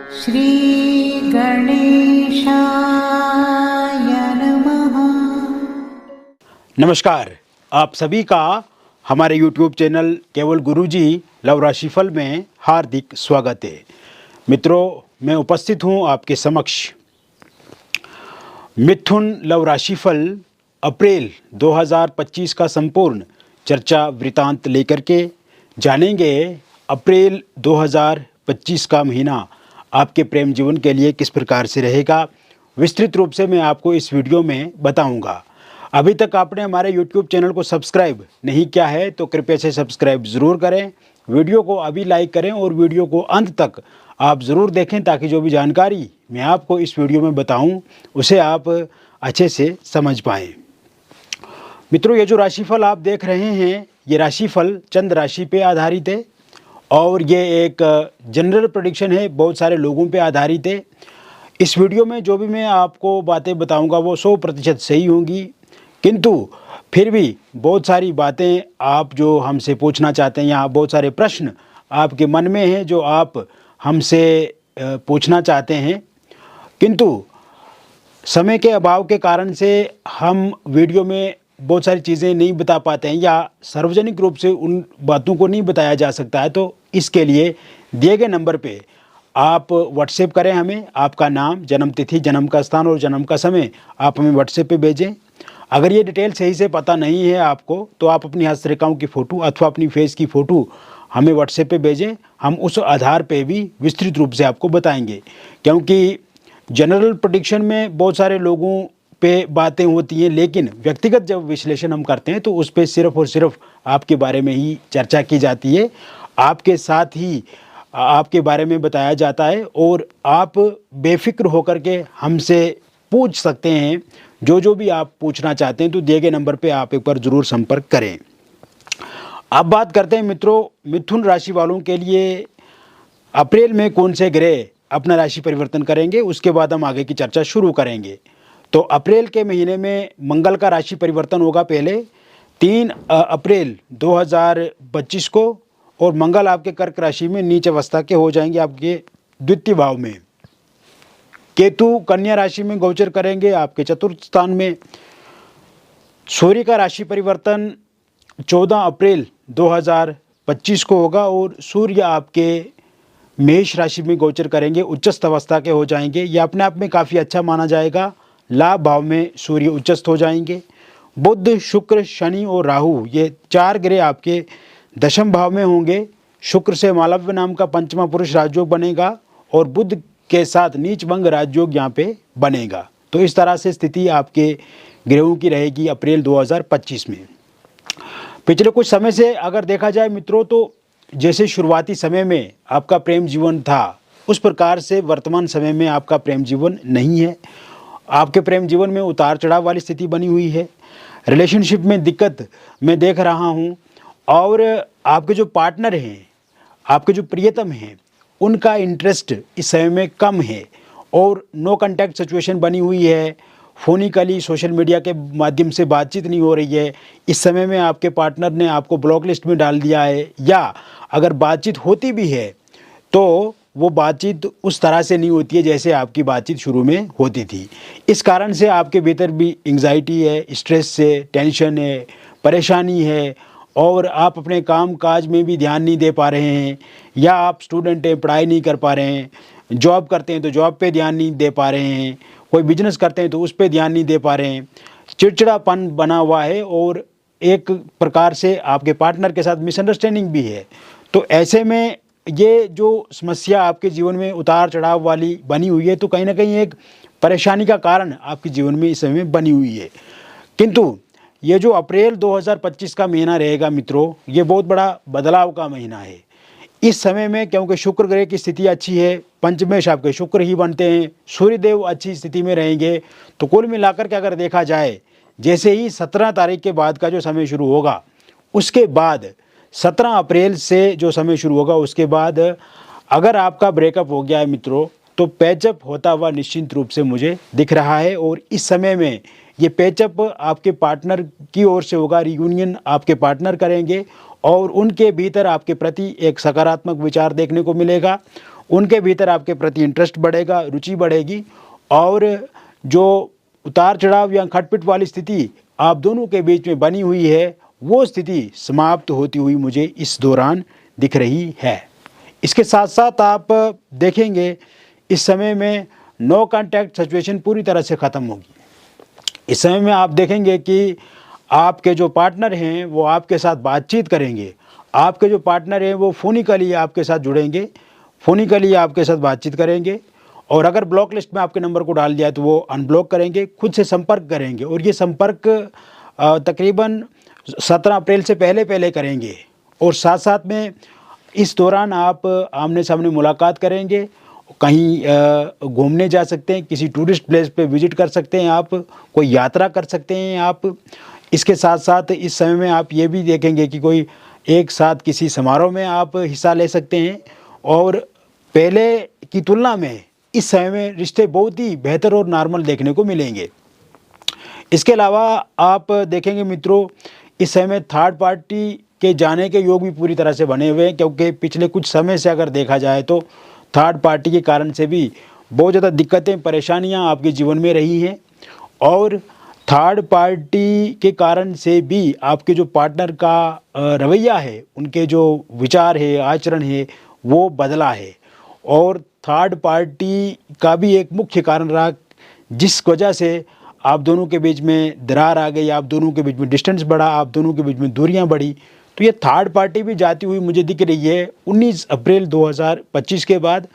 श्री गणेशाय नमः। नमस्कार, आप सभी का हमारे YouTube चैनल केवल गुरुजी लव राशिफल में हार्दिक स्वागत है। मित्रों, मैं उपस्थित हूं आपके समक्ष मिथुन लव राशिफल अप्रैल 2025 का संपूर्ण चर्चा वृतांत लेकर के जानेंगे। अप्रैल 2025 का महीना आपके प्रेम जीवन के लिए किस प्रकार से रहेगा, विस्तृत रूप से मैं आपको इस वीडियो में बताऊंगा। अभी तक आपने हमारे YouTube चैनल को सब्सक्राइब नहीं किया है तो कृपया से सब्सक्राइब ज़रूर करें, वीडियो को अभी लाइक करें और वीडियो को अंत तक आप ज़रूर देखें ताकि जो भी जानकारी मैं आपको इस वीडियो में बताऊं उसे आप अच्छे से समझ पाएँ। मित्रों, ये जो राशिफल आप देख रहे हैं ये राशिफल चंद्र राशि पे आधारित है और ये एक जनरल प्रेडिक्शन है, बहुत सारे लोगों पे आधारित है। इस वीडियो में जो भी मैं आपको बातें बताऊंगा वो 100% सही होंगी, किंतु फिर भी बहुत सारी बातें आप जो हमसे पूछना चाहते हैं या बहुत सारे प्रश्न आपके मन में हैं जो आप हमसे पूछना चाहते हैं, किंतु समय के अभाव के कारण से हम वीडियो में बहुत सारी चीज़ें नहीं बता पाते हैं या सार्वजनिक रूप से उन बातों को नहीं बताया जा सकता है। तो इसके लिए दिए गए नंबर पे आप व्हाट्सएप करें हमें, आपका नाम, जन्म तिथि, जन्म का स्थान और जन्म का समय आप हमें व्हाट्सएप पे भेजें। अगर ये डिटेल सही से पता नहीं है आपको तो आप अपनी हस्तरेखाओं की फ़ोटो अथवा अपनी फेस की फ़ोटो हमें व्हाट्सएप पे भेजें, हम उस आधार पे भी विस्तृत रूप से आपको बताएंगे। क्योंकि जनरल प्रेडिक्शन में बहुत सारे लोगों पे बातें होती हैं, लेकिन व्यक्तिगत जब विश्लेषण हम करते हैं तो उस पे सिर्फ और सिर्फ आपके बारे में ही चर्चा की जाती है, आपके साथ ही आपके बारे में बताया जाता है और आप बेफिक्र होकर के हमसे पूछ सकते हैं जो भी आप पूछना चाहते हैं। तो दिए गए नंबर पे आप एक बार ज़रूर संपर्क करें। अब बात करते हैं मित्रों, मिथुन राशि वालों के लिए अप्रैल में कौन से ग्रह अपना राशि परिवर्तन करेंगे, उसके बाद हम आगे की चर्चा शुरू करेंगे। तो अप्रैल के महीने में मंगल का राशि परिवर्तन होगा पहले 3 अप्रैल 2025 को, और मंगल आपके कर्क राशि में नीच अवस्था के हो जाएंगे आपके द्वितीय भाव में। केतु कन्या राशि में गोचर करेंगे आपके चतुर्थ स्थान में। सूर्य का राशि परिवर्तन 14 अप्रैल 2025 को होगा और सूर्य आपके मेष राशि में गोचर करेंगे, उच्चस्थ अवस्था के हो जाएंगे। यह अपने आप में काफ़ी अच्छा माना जाएगा। लाभ भाव में सूर्य उच्चस्थ हो जाएंगे। बुध, शुक्र, शनि और राहु ये 4 ग्रह आपके दशम भाव में होंगे। शुक्र से मालव्य नाम का पंचमा पुरुष राजयोग बनेगा और बुध के साथ नीच भंग राजयोग यहाँ पे बनेगा। तो इस तरह से स्थिति आपके ग्रहों की रहेगी अप्रैल 2025 में। पिछले कुछ समय से अगर देखा जाए मित्रों, तो जैसे शुरुआती समय में आपका प्रेम जीवन था उस प्रकार से वर्तमान समय में आपका प्रेम जीवन नहीं है। आपके प्रेम जीवन में उतार चढ़ाव वाली स्थिति बनी हुई है। रिलेशनशिप में दिक्कत मैं देख रहा हूँ और आपके जो पार्टनर हैं, आपके जो प्रियतम हैं, उनका इंटरेस्ट इस समय में कम है और नो कांटेक्ट सिचुएशन बनी हुई है। फोनिकली सोशल मीडिया के माध्यम से बातचीत नहीं हो रही है। इस समय में आपके पार्टनर ने आपको ब्लॉक लिस्ट में डाल दिया है, या अगर बातचीत होती भी है तो वो बातचीत उस तरह से नहीं होती है जैसे आपकी बातचीत शुरू में होती थी। इस कारण से आपके भीतर भी एंग्जाइटी है, स्ट्रेस है, टेंशन है, परेशानी है और आप अपने काम काज में भी ध्यान नहीं दे पा रहे हैं, या आप स्टूडेंट हैं, पढ़ाई नहीं कर पा रहे हैं, जॉब करते हैं तो जॉब पे ध्यान नहीं दे पा रहे हैं, कोई बिजनेस करते हैं तो उस पर ध्यान नहीं दे पा रहे हैं। चिड़चिड़ापन बना हुआ है और एक प्रकार से आपके पार्टनर के साथ मिसअंडरस्टैंडिंग भी है। तो ऐसे में ये जो समस्या आपके जीवन में उतार चढ़ाव वाली बनी हुई है तो कहीं ना कहीं एक परेशानी का कारण आपके जीवन में इस समय बनी हुई है। किंतु ये जो अप्रैल 2025 का महीना रहेगा मित्रों, ये बहुत बड़ा बदलाव का महीना है। इस समय में क्योंकि शुक्र ग्रह की स्थिति अच्छी है, पंचमेश आपके शुक्र ही बनते हैं, सूर्यदेव अच्छी स्थिति में रहेंगे, तो कुल मिलाकर के अगर देखा जाए जैसे ही 17 तारीख के बाद का जो समय शुरू होगा, उसके बाद 17 अप्रैल से जो समय शुरू होगा उसके बाद अगर आपका ब्रेकअप हो गया है मित्रों तो पैचअप होता हुआ निश्चित रूप से मुझे दिख रहा है। और इस समय में ये पैचअप आपके पार्टनर की ओर से होगा, रियूनियन आपके पार्टनर करेंगे और उनके भीतर आपके प्रति एक सकारात्मक विचार देखने को मिलेगा। उनके भीतर आपके प्रति इंटरेस्ट बढ़ेगा, रुचि बढ़ेगी और जो उतार चढ़ाव या खटपिट वाली स्थिति आप दोनों के बीच में बनी हुई है, वो स्थिति समाप्त होती हुई मुझे इस दौरान दिख रही है। इसके साथ साथ आप देखेंगे इस समय में नो कांटेक्ट सिचुएशन पूरी तरह से ख़त्म होगी। इस समय में आप देखेंगे कि आपके जो पार्टनर हैं वो आपके साथ बातचीत करेंगे। आपके जो पार्टनर हैं वो फ़ोनिकली आपके साथ जुड़ेंगे, फ़ोनिकली आपके साथ बातचीत करेंगे और अगर ब्लॉक लिस्ट में आपके नंबर को डाल दिया तो वो अनब्लॉक करेंगे, खुद से संपर्क करेंगे और ये संपर्क तकरीबन 17 अप्रैल से पहले करेंगे। और साथ साथ में इस दौरान आप आमने सामने मुलाकात करेंगे, कहीं घूमने जा सकते हैं, किसी टूरिस्ट प्लेस पे विज़िट कर सकते हैं, आप कोई यात्रा कर सकते हैं आप। इसके साथ साथ इस समय में आप ये भी देखेंगे कि कोई एक साथ किसी समारोह में आप हिस्सा ले सकते हैं और पहले की तुलना में इस समय में रिश्ते बहुत ही बेहतर और नॉर्मल देखने को मिलेंगे। इसके अलावा आप देखेंगे मित्रों, इस समय में थर्ड पार्टी के जाने के योग भी पूरी तरह से बने हुए हैं, क्योंकि पिछले कुछ समय से अगर देखा जाए तो थर्ड पार्टी के कारण से भी बहुत ज़्यादा दिक्कतें परेशानियां आपके जीवन में रही हैं और थर्ड पार्टी के कारण से भी आपके जो पार्टनर का रवैया है, उनके जो विचार है, आचरण है, वो बदला है और थर्ड पार्टी का भी एक मुख्य कारण रहा जिस वजह से आप दोनों के बीच में दरार आ गई, आप दोनों के बीच में डिस्टेंस बढ़ा, आप दोनों के बीच में दूरियां बढ़ी। तो ये थर्ड पार्टी भी जाती हुई मुझे दिख रही है 19 अप्रैल 2025 के बाद।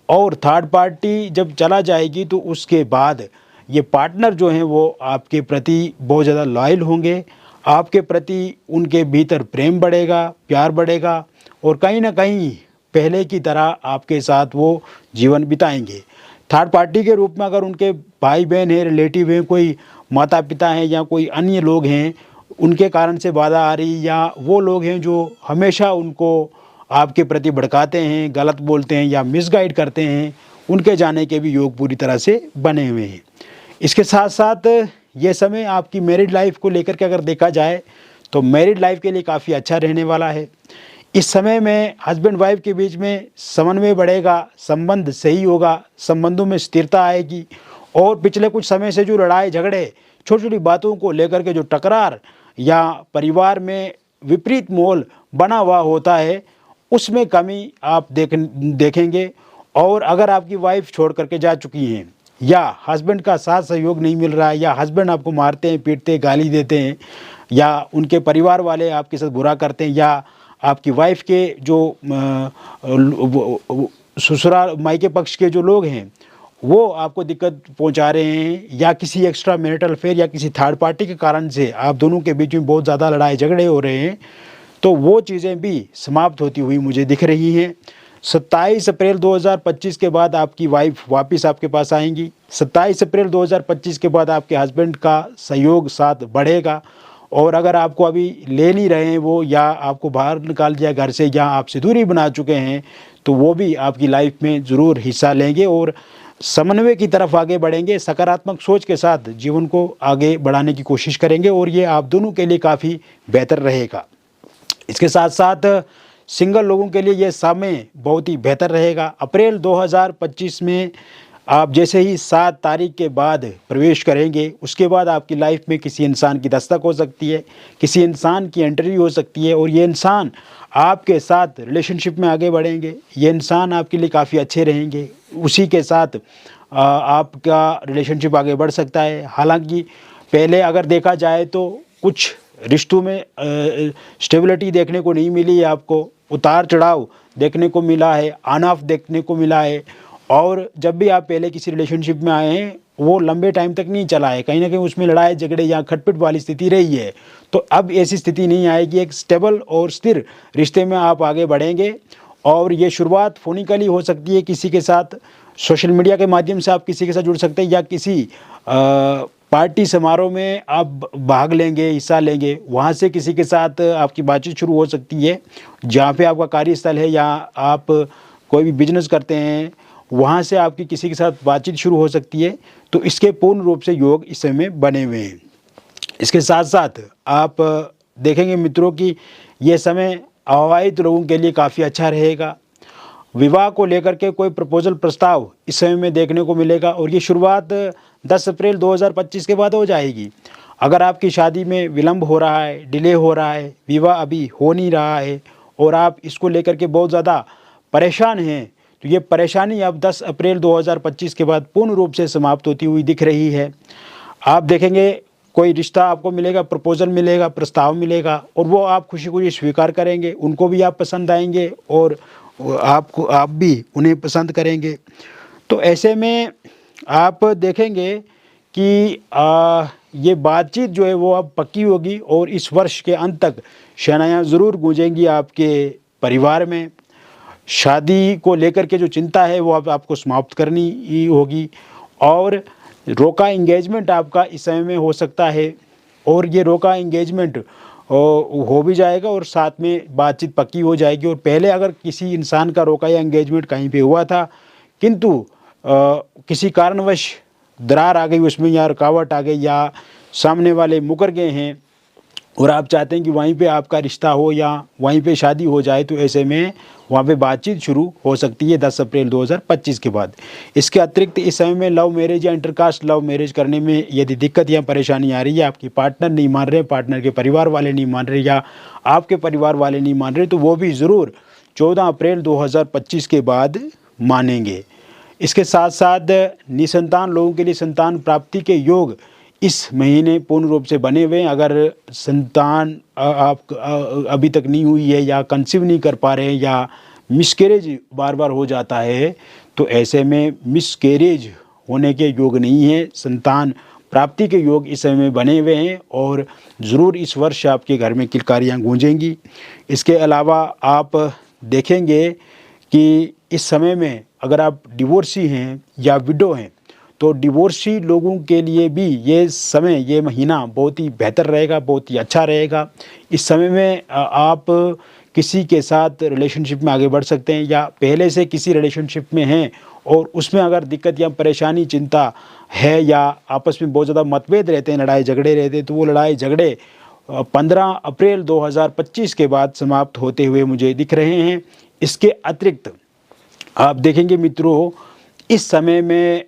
और थर्ड पार्टी जब चला जाएगी तो उसके बाद ये पार्टनर जो हैं वो आपके प्रति बहुत ज़्यादा लॉयल होंगे, आपके प्रति उनके भीतर प्रेम बढ़ेगा, प्यार बढ़ेगा और कहीं ना कहीं पहले की तरह आपके साथ वो जीवन बिताएंगे। थर्ड पार्टी के रूप में अगर उनके भाई बहन हैं, रिलेटिव हैं, कोई माता पिता हैं या कोई अन्य लोग हैं, उनके कारण से बाधा आ रही, या वो लोग हैं जो हमेशा उनको आपके प्रति भड़काते हैं, गलत बोलते हैं या मिसगाइड करते हैं, उनके जाने के भी योग पूरी तरह से बने हुए हैं। इसके साथ साथ ये समय आपकी मैरिड लाइफ को लेकर के अगर देखा जाए तो मैरिड लाइफ के लिए काफ़ी अच्छा रहने वाला है। इस समय में हस्बैंड वाइफ के बीच में समन्वय बढ़ेगा, संबंध सही होगा, संबंधों में स्थिरता आएगी और पिछले कुछ समय से जो लड़ाई झगड़े, छोटी छोटी बातों को लेकर के जो टकरार या परिवार में विपरीत माहौल बना हुआ होता है, उसमें कमी आप देखेंगे। और अगर आपकी वाइफ छोड़ करके जा चुकी हैं या हस्बैंड का साथ सहयोग नहीं मिल रहा है या हस्बैंड आपको मारते हैं, पीटते हैं, गाली देते हैं या उनके परिवार वाले आपके साथ बुरा करते हैं या आपकी वाइफ के जो ससुराल मायके पक्ष के जो लोग हैं वो आपको दिक्कत पहुंचा रहे हैं या किसी एक्स्ट्रा मैरिटल अफेयर या किसी थर्ड पार्टी के कारण से आप दोनों के बीच में बहुत ज़्यादा लड़ाई झगड़े हो रहे हैं, तो वो चीज़ें भी समाप्त होती हुई मुझे दिख रही हैं। 27 अप्रैल 2025 के बाद आपकी वाइफ वापस आपके पास आएंगी। 27 अप्रैल 2025 के बाद आपके हस्बैंड का सहयोग साथ बढ़ेगा और अगर आपको अभी ले नहीं रहे हैं वो या आपको बाहर निकाल दिया घर से या आपसे दूरी बना चुके हैं, तो वो भी आपकी लाइफ में ज़रूर हिस्सा लेंगे और समन्वय की तरफ आगे बढ़ेंगे, सकारात्मक सोच के साथ जीवन को आगे बढ़ाने की कोशिश करेंगे और ये आप दोनों के लिए काफ़ी बेहतर रहेगा। इसके साथ साथ सिंगल लोगों के लिए ये समय बहुत ही बेहतर रहेगा। अप्रैल 2025 में आप जैसे ही 7 तारीख के बाद प्रवेश करेंगे, उसके बाद आपकी लाइफ में किसी इंसान की दस्तक हो सकती है, किसी इंसान की एंट्री हो सकती है और ये इंसान आपके साथ रिलेशनशिप में आगे बढ़ेंगे। ये इंसान आपके लिए काफ़ी अच्छे रहेंगे, उसी के साथ आपका रिलेशनशिप आगे बढ़ सकता है। हालांकि पहले अगर देखा जाए तो कुछ रिश्तों में स्टेबिलिटी देखने को नहीं मिली है, आपको उतार चढ़ाव देखने को मिला है, ऑन ऑफ देखने को मिला है और जब भी आप पहले किसी रिलेशनशिप में आए हैं वो लंबे टाइम तक नहीं चला है, कहीं ना कहीं उसमें लड़ाई झगड़े या खटपट वाली स्थिति रही है। तो अब ऐसी स्थिति नहीं आएगी, एक स्टेबल और स्थिर रिश्ते में आप आगे बढ़ेंगे और ये शुरुआत फोनिकली हो सकती है, किसी के साथ सोशल मीडिया के माध्यम से आप किसी के साथ जुड़ सकते हैं या किसी पार्टी समारोह में आप भाग लेंगे, हिस्सा लेंगे, वहाँ से किसी के साथ आपकी बातचीत शुरू हो सकती है। जहाँ पे आपका कार्यस्थल है या आप कोई भी बिजनेस करते हैं वहाँ से आपकी किसी के साथ बातचीत शुरू हो सकती है। तो इसके पूर्ण रूप से योग इस समय बने हुए हैं। इसके साथ साथ आप देखेंगे मित्रों कि ये समय अविवाहित लोगों के लिए काफ़ी अच्छा रहेगा। विवाह को लेकर के कोई प्रपोजल प्रस्ताव इस समय में देखने को मिलेगा और ये शुरुआत 10 अप्रैल 2025 के बाद हो जाएगी। अगर आपकी शादी में विलंब हो रहा है, डिले हो रहा है, विवाह अभी हो नहीं रहा है और आप इसको लेकर के बहुत ज़्यादा परेशान हैं, तो ये परेशानी अब 10 अप्रैल 2025 के बाद पूर्ण रूप से समाप्त होती हुई दिख रही है। आप देखेंगे कोई रिश्ता आपको मिलेगा, प्रपोजल मिलेगा, प्रस्ताव मिलेगा और वो आप खुशी खुशी स्वीकार करेंगे, उनको भी आप पसंद आएंगे और आप भी उन्हें पसंद करेंगे। तो ऐसे में आप देखेंगे कि ये बातचीत जो है वो अब पक्की होगी और इस वर्ष के अंत तक शहनाइयाँ ज़रूर गूंजेंगी आपके परिवार में। शादी को लेकर के जो चिंता है वो अब आपको समाप्त करनी ही होगी और रोका इंगेजमेंट आपका इस समय में हो सकता है और ये रोका इंगेजमेंट हो भी जाएगा और साथ में बातचीत पक्की हो जाएगी। और पहले अगर किसी इंसान का रोका या एंगेजमेंट कहीं पे हुआ था किंतु किसी कारणवश दरार आ गई उसमें या रुकावट आ गई या सामने वाले मुकर गए हैं और आप चाहते हैं कि वहीं पे आपका रिश्ता हो या वहीं पे शादी हो जाए, तो ऐसे में वहाँ पे बातचीत शुरू हो सकती है 10 अप्रैल 2025 के बाद। इसके अतिरिक्त इस समय में लव मैरिज या इंटरकास्ट लव मैरिज करने में यदि दिक्कत या परेशानी आ रही है, आपकी पार्टनर नहीं मान रहे, पार्टनर के परिवार वाले नहीं मान रहे या आपके परिवार वाले नहीं मान रहे, तो वो भी ज़रूर 14 अप्रैल 2025 के बाद मानेंगे। इसके साथ साथ निसंतान लोगों के लिए संतान प्राप्ति के योग इस महीने पूर्ण रूप से बने हुए हैं। अगर संतान आप अभी तक नहीं हुई है या कंसीव नहीं कर पा रहे हैं या मिसकैरेज बार बार हो जाता है, तो ऐसे में मिसकैरेज होने के योग नहीं है, संतान प्राप्ति के योग इस समय में बने हुए हैं और ज़रूर इस वर्ष आपके घर में किलकारियाँ गूंजेंगी। इसके अलावा आप देखेंगे कि इस समय में अगर आप डिवोर्सी हैं या विडो हैं, तो डिवोर्सी लोगों के लिए भी ये समय, ये महीना बहुत ही बेहतर रहेगा, बहुत ही अच्छा रहेगा। इस समय में आप किसी के साथ रिलेशनशिप में आगे बढ़ सकते हैं या पहले से किसी रिलेशनशिप में हैं और उसमें अगर दिक्कत या परेशानी, चिंता है या आपस में बहुत ज़्यादा मतभेद रहते हैं, लड़ाई झगड़े रहते हैं, तो वो लड़ाई झगड़े 15 अप्रैल 2025 के बाद समाप्त होते हुए मुझे दिख रहे हैं। इसके अतिरिक्त आप देखेंगे मित्रों, इस समय में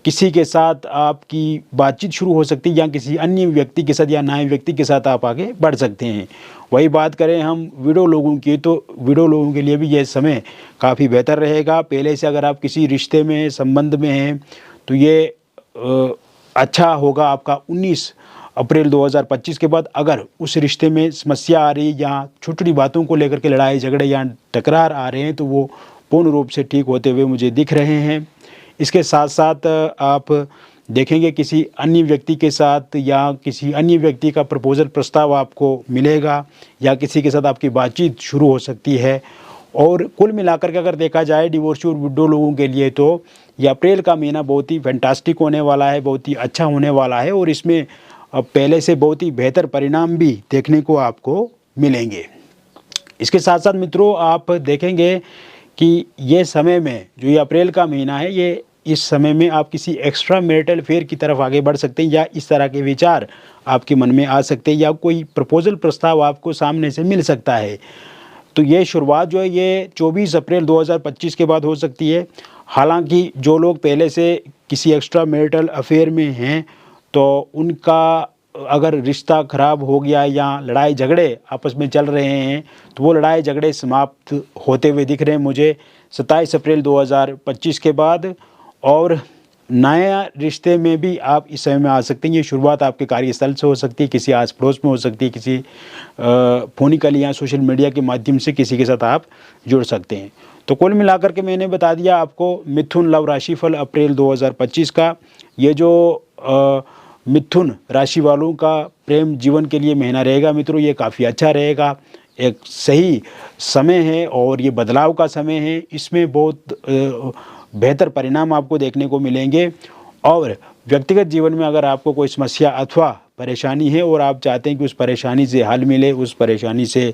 किसी के साथ आपकी बातचीत शुरू हो सकती है या किसी अन्य व्यक्ति के साथ या नए व्यक्ति के साथ आप आगे बढ़ सकते हैं। वही बात करें हम विडो लोगों की, तो विडो लोगों के लिए भी यह समय काफ़ी बेहतर रहेगा। पहले से अगर आप किसी रिश्ते में, संबंध में हैं, तो ये अच्छा होगा आपका 19 अप्रैल 2025 के बाद। अगर उस रिश्ते में समस्या आ रही या छोटी बातों को लेकर के लड़ाई झगड़े या टकरार आ रहे हैं, तो वो पूर्ण रूप से ठीक होते हुए मुझे दिख रहे हैं। इसके साथ साथ आप देखेंगे किसी अन्य व्यक्ति के साथ या किसी अन्य व्यक्ति का प्रपोजल प्रस्ताव आपको मिलेगा या किसी के साथ आपकी बातचीत शुरू हो सकती है। और कुल मिलाकर के अगर देखा जाए डिवोर्सी और विडो लोगों के लिए, तो ये अप्रैल का महीना बहुत ही फैंटास्टिक होने वाला है, बहुत ही अच्छा होने वाला है और इसमें पहले से बहुत ही बेहतर परिणाम भी देखने को आपको मिलेंगे। इसके साथ साथ मित्रों, आप देखेंगे कि ये समय में जो ये अप्रैल का महीना है, ये इस समय में आप किसी एक्स्ट्रा मैरिटल अफेयर की तरफ आगे बढ़ सकते हैं या इस तरह के विचार आपके मन में आ सकते हैं या कोई प्रपोजल प्रस्ताव आपको सामने से मिल सकता है। तो ये शुरुआत जो है ये 24 अप्रैल 2025 के बाद हो सकती है। हालांकि जो लोग पहले से किसी एक्स्ट्रा मैरिटल अफेयर में हैं, तो उनका अगर रिश्ता ख़राब हो गया या लड़ाई झगड़े आपस में चल रहे हैं, तो वो लड़ाई झगड़े समाप्त होते हुए दिख रहे हैं मुझे 27 अप्रैल 2025 के बाद। और नया रिश्ते में भी आप इस समय में आ सकते हैं। ये शुरुआत आपके कार्यस्थल से हो सकती है, किसी आस पड़ोस में हो सकती है, किसी फोनिकली या सोशल मीडिया के माध्यम से किसी के साथ आप जुड़ सकते हैं। तो कुल मिलाकर के मैंने बता दिया आपको मिथुन लव राशिफल अप्रैल 2025 का। ये जो मिथुन राशि वालों का प्रेम जीवन के लिए महीना रहेगा मित्रों, ये काफ़ी अच्छा रहेगा, एक सही समय है और ये बदलाव का समय है। इसमें बहुत बेहतर परिणाम आपको देखने को मिलेंगे। और व्यक्तिगत जीवन में अगर आपको कोई समस्या अथवा परेशानी है और आप चाहते हैं कि उस परेशानी से हल मिले, उस परेशानी से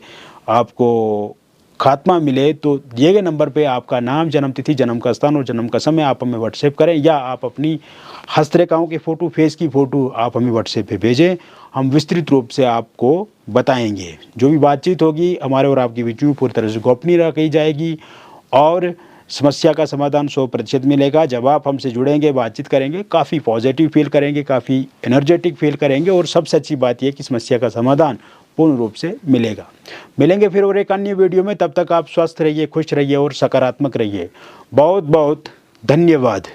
आपको खात्मा मिले तो दिए गए नंबर पे आपका नाम, जन्म तिथि, जन्म का स्थान और जन्म का समय आप हमें व्हाट्सएप करें, या आप अपनी हस्तरेखाओं की फ़ोटो, फेस की फ़ोटो आप हमें व्हाट्सएप पे भेजें। हम विस्तृत रूप से आपको बताएंगे। जो भी बातचीत होगी हमारे और आपके बीच में पूरी तरह से गोपनीय रखी जाएगी और समस्या का समाधान 100% मिलेगा। जब आप हमसे जुड़ेंगे, बातचीत करेंगे, काफ़ी पॉजिटिव फील करेंगे, काफ़ी एनर्जेटिक फील करेंगे और सबसे अच्छी बात यह कि समस्या का समाधान पूर्ण रूप से मिलेगा। मिलेंगे फिर और एक अन्य वीडियो में। तब तक आप स्वस्थ रहिए, खुश रहिए और सकारात्मक रहिए। बहुत बहुत धन्यवाद।